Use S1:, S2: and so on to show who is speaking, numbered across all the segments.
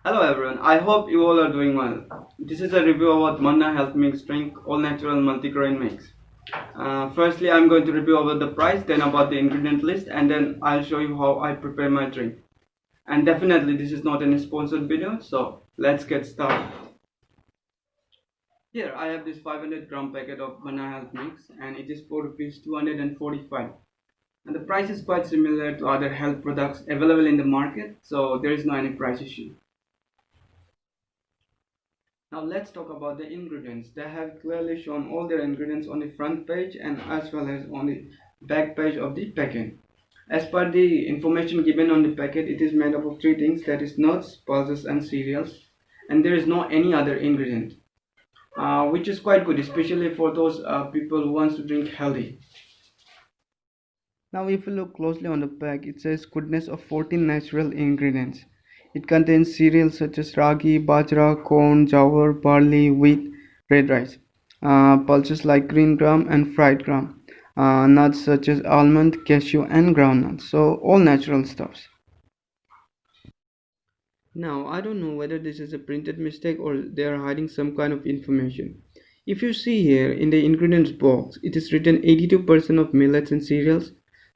S1: Hello everyone, I hope you all are doing well. This is a review about Manna Health Mix Drink, all natural multigrain mix. Firstly, I'm going to review about the price, then about the ingredient list, and then I'll show you how I prepare my drink. And definitely, this is not any sponsored video, so let's get started. Here, I have this 500-gram packet of Manna Health Mix, and it is for rupees 245. And the price is quite similar to other health products available in the market, so there is no any price issue. Now let's talk about the ingredients. They have clearly shown all their ingredients on the front page and as well as on the back page of the packet. As per the information given on the packet, it is made up of three things, that is nuts, pulses and cereals, and there is no any other ingredient, which is quite good, especially for those people who wants to drink healthy. Now if you look closely on the pack, it says goodness of 14 natural ingredients. It contains cereals such as ragi, bajra, corn, jowar, barley, wheat, red rice, pulses like green gram and fried gram, nuts such as almond, cashew and groundnuts. So all natural stuffs. Now, I don't know whether this is a printed mistake or they are hiding some kind of information. If you see here in the ingredients box, it is written 82% of millets and cereals,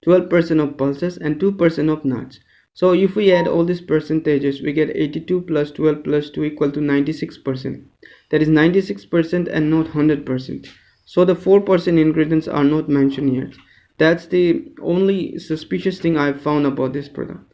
S1: 12% of pulses and 2% of nuts. So if we add all these percentages, we get 82 plus 12 plus 2 equal to 96%. That is 96% and not 100%. So the 4% ingredients are not mentioned here. That's the only suspicious thing I've found about this product.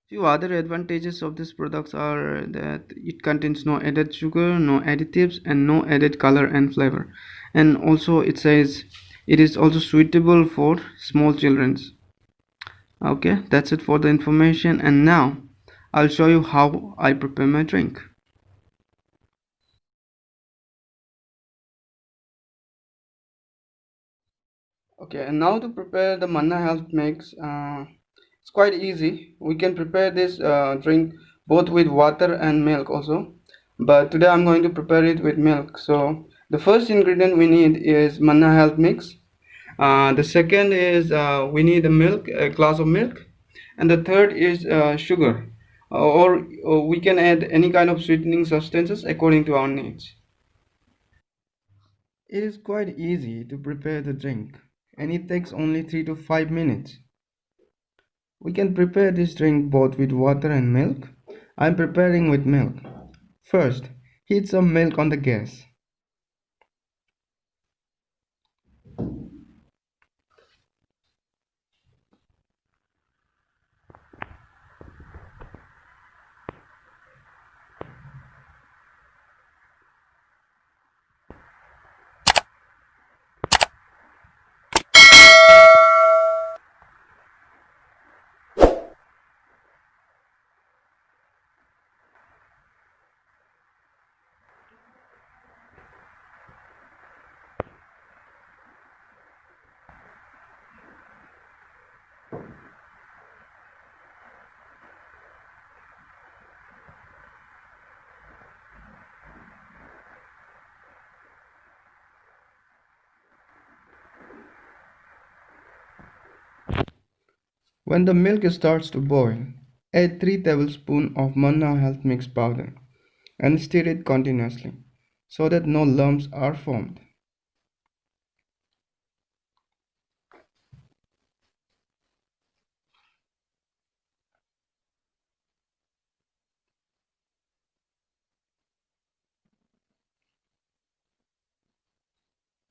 S1: Few other advantages of these products are that it contains no added sugar, no additives, and no added color and flavor. And also, it says it is also suitable for small children. Okay, that's it for the information. And now I'll show you how I prepare my drink. Okay, and now to prepare the Manna Health Mix, it's quite easy. We can prepare this drink both with water and milk also. But today I'm going to prepare it with milk. So the first ingredient we need is Manna Health Mix. The second is we need a milk, a glass of milk. And the third is sugar. Or we can add any kind of sweetening substances according to our needs. It is quite easy to prepare the drink and it takes only 3 to 5 minutes. We can prepare this drink both with water and milk. I'm preparing with milk. First, heat some milk on the gas. When the milk starts to boil, add 3 tablespoons of Manna Health Mix powder and stir it continuously so that no lumps are formed.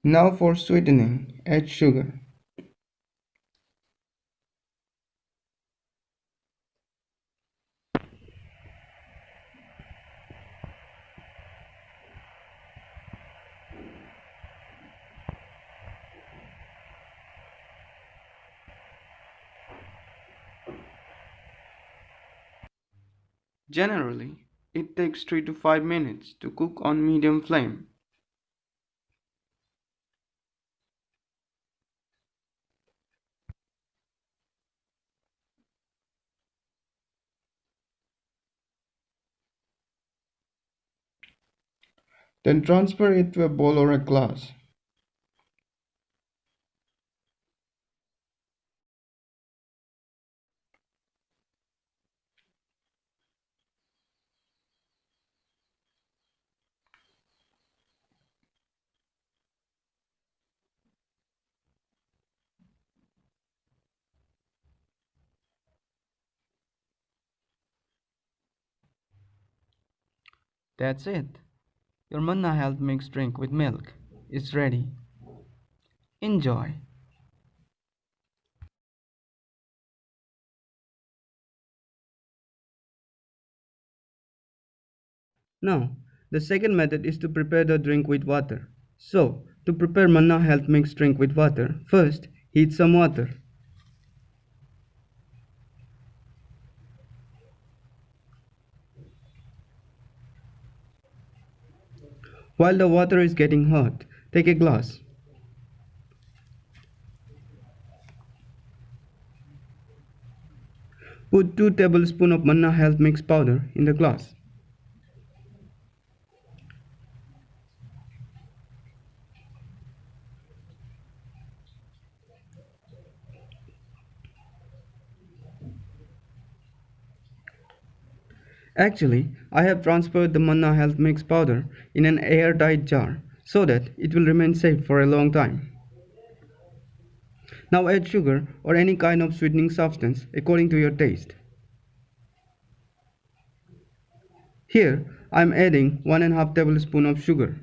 S1: Now for sweetening, add sugar. Generally, it takes 3 to 5 minutes to cook on medium flame. Then transfer it to a bowl or a glass. That's it. Your Manna health mixed drink with milk is ready. Enjoy. Now, the second method is to prepare the drink with water. So, to prepare Manna health mixed drink with water, first heat some water. While the water is getting hot, take a glass. Put 2 tablespoons of Manna health mix powder in the glass. Actually, I have transferred the Manna health mix powder in an airtight jar so that it will remain safe for a long time. Now add sugar or any kind of sweetening substance according to your taste. Here I am adding 1.5 tablespoon of sugar.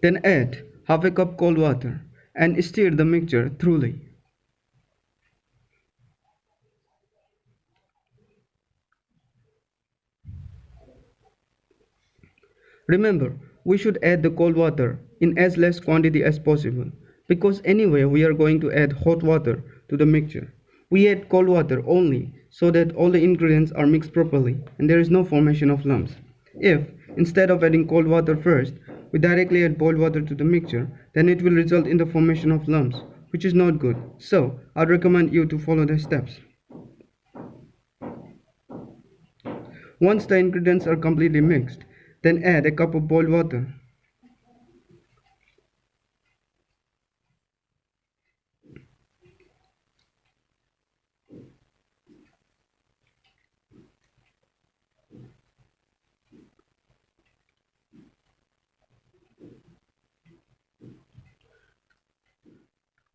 S1: Then add half a cup cold water and stir the mixture thoroughly. Remember, we should add the cold water in as less quantity as possible because anyway we are going to add hot water to the mixture. We add cold water only so that all the ingredients are mixed properly and there is no formation of lumps. If, instead of adding cold water first, we directly add boiled water to the mixture, then it will result in the formation of lumps, which is not good. So, I'd recommend you to follow the steps. Once the ingredients are completely mixed, then add a cup of boiled water.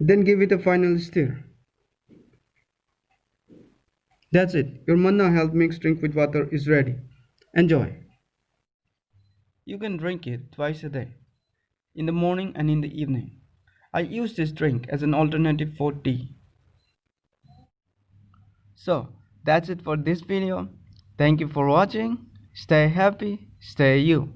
S1: Then give it a final stir. That's it. Your Manna health mixed drink with water is ready. Enjoy. You can drink it twice a day, in the morning and in the evening. I use this drink as an alternative for tea. So, that's it for this video. Thank you for watching. Stay happy, stay you.